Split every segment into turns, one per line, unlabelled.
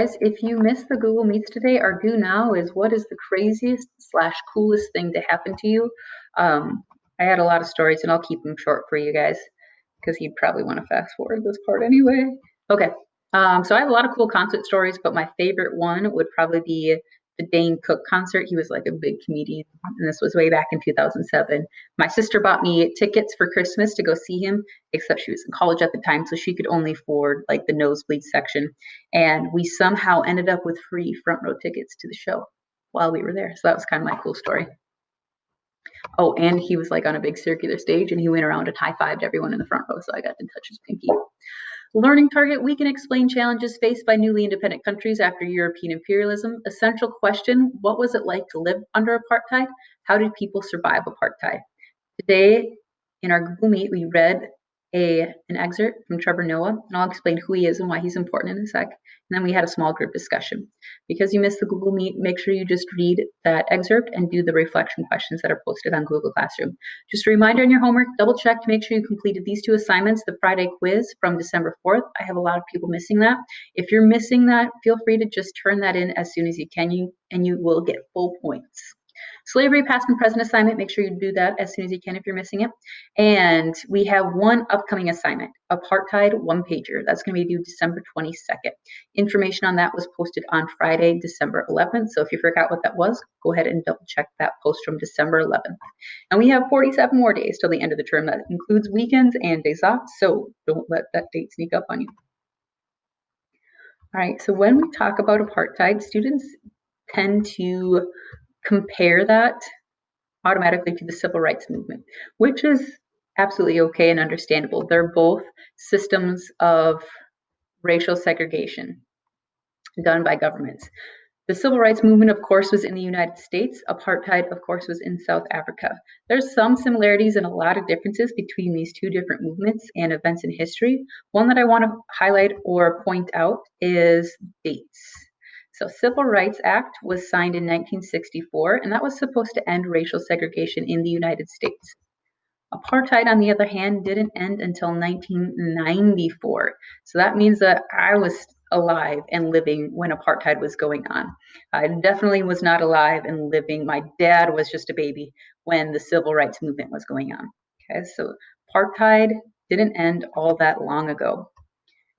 Guys, if you missed the Google Meets today, our do now is what is the craziest / coolest thing to happen to you? I had a lot of stories and I'll keep them short for you guys because you'd probably want to fast forward this part anyway. Okay, so I have a lot of cool concert stories, but my favorite one would probably be the Dane Cook concert. He was like a big comedian, and this was way back in 2007. My sister bought me tickets for Christmas to go see him, except she was in college at the time, so she could only afford like the nosebleed section. And we somehow ended up with free front row tickets to the show while we were there. So that was kind of my cool story. Oh, and he was like on a big circular stage and he went around and high-fived everyone in the front row, so I got to touch his pinky. Learning target, we can explain challenges faced by newly independent countries after European imperialism. Essential question, what was it like to live under apartheid? How did people survive apartheid? Today, in our Google Meet, we read an excerpt from Trevor Noah, and I'll explain who he is and why he's important in a sec. And then we had a small group discussion. Because you missed the Google Meet, make sure you just read that excerpt and do the reflection questions that are posted on Google Classroom. Just a reminder in your homework, double check to make sure you completed these 2 assignments, the Friday quiz from December 4th. I have a lot of people missing that. If you're missing that, feel free to just turn that in as soon as you can, and you will get full points. Slavery past and present assignment, make sure you do that as soon as you can if you're missing it. And we have one upcoming assignment, apartheid one-pager. That's going to be due December 22nd. Information on that was posted on Friday, December 11th. So if you forgot what that was, go ahead and double check that post from December 11th. And we have 47 more days till the end of the term. That includes weekends and days off, so don't let that date sneak up on you. All right, so when we talk about apartheid, students tend to compare that automatically to the civil rights movement, which is absolutely okay and understandable. They're both systems of racial segregation done by governments. The civil rights movement, of course, was in the United States. Apartheid, of course, was in South Africa. There's some similarities and a lot of differences between these 2 different movements and events in history. One that I want to highlight or point out is dates. So Civil Rights Act was signed in 1964, and that was supposed to end racial segregation in the United States. Apartheid, on the other hand, didn't end until 1994. So that means that I was alive and living when apartheid was going on. I definitely was not alive and living. My dad was just a baby when the civil rights movement was going on. Okay, so apartheid didn't end all that long ago.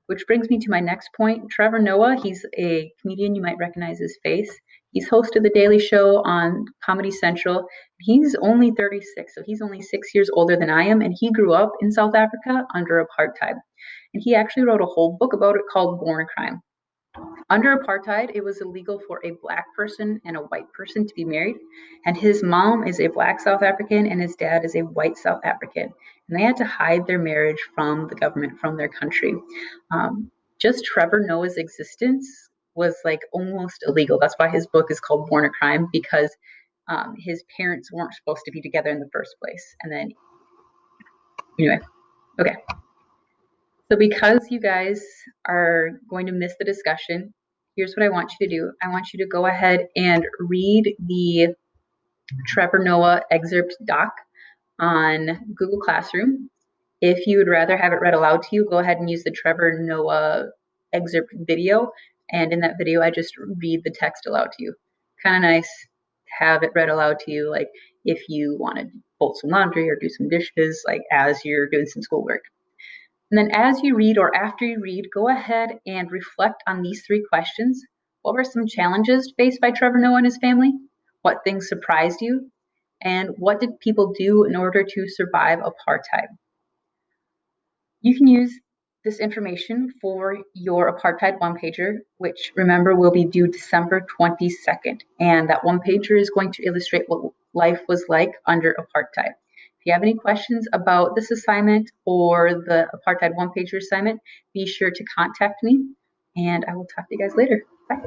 Which brings me to my next point. Trevor Noah, he's a comedian. You might recognize his face. He's hosted The Daily Show on Comedy Central. He's only 36, so he's only 6 years older than I am, and he grew up in South Africa under apartheid. And he actually wrote a whole book about it called Born a Crime. Under apartheid, it was illegal for a Black person and a white person to be married. And his mom is a Black South African and his dad is a white South African. And they had to hide their marriage from the government, from their country. Just Trevor Noah's existence was like almost illegal. That's why his book is called Born a Crime, because his parents weren't supposed to be together in the first place. And then, anyway, okay. So because you guys are going to miss the discussion, here's what I want you to do. I want you to go ahead and read the Trevor Noah excerpt doc on Google Classroom. If you would rather have it read aloud to you, go ahead and use the Trevor Noah excerpt video. And in that video, I just read the text aloud to you. Kind of nice to have it read aloud to you, like if you want to fold some laundry or do some dishes, like as you're doing some schoolwork. And then as you read or after you read, go ahead and reflect on these 3 questions. What were some challenges faced by Trevor Noah and his family? What things surprised you? And what did people do in order to survive apartheid? You can use this information for your apartheid one-pager, which remember will be due December 22nd. And that one-pager is going to illustrate what life was like under apartheid. If you have any questions about this assignment or the apartheid one-pager assignment, be sure to contact me, and I will talk to you guys later. Bye.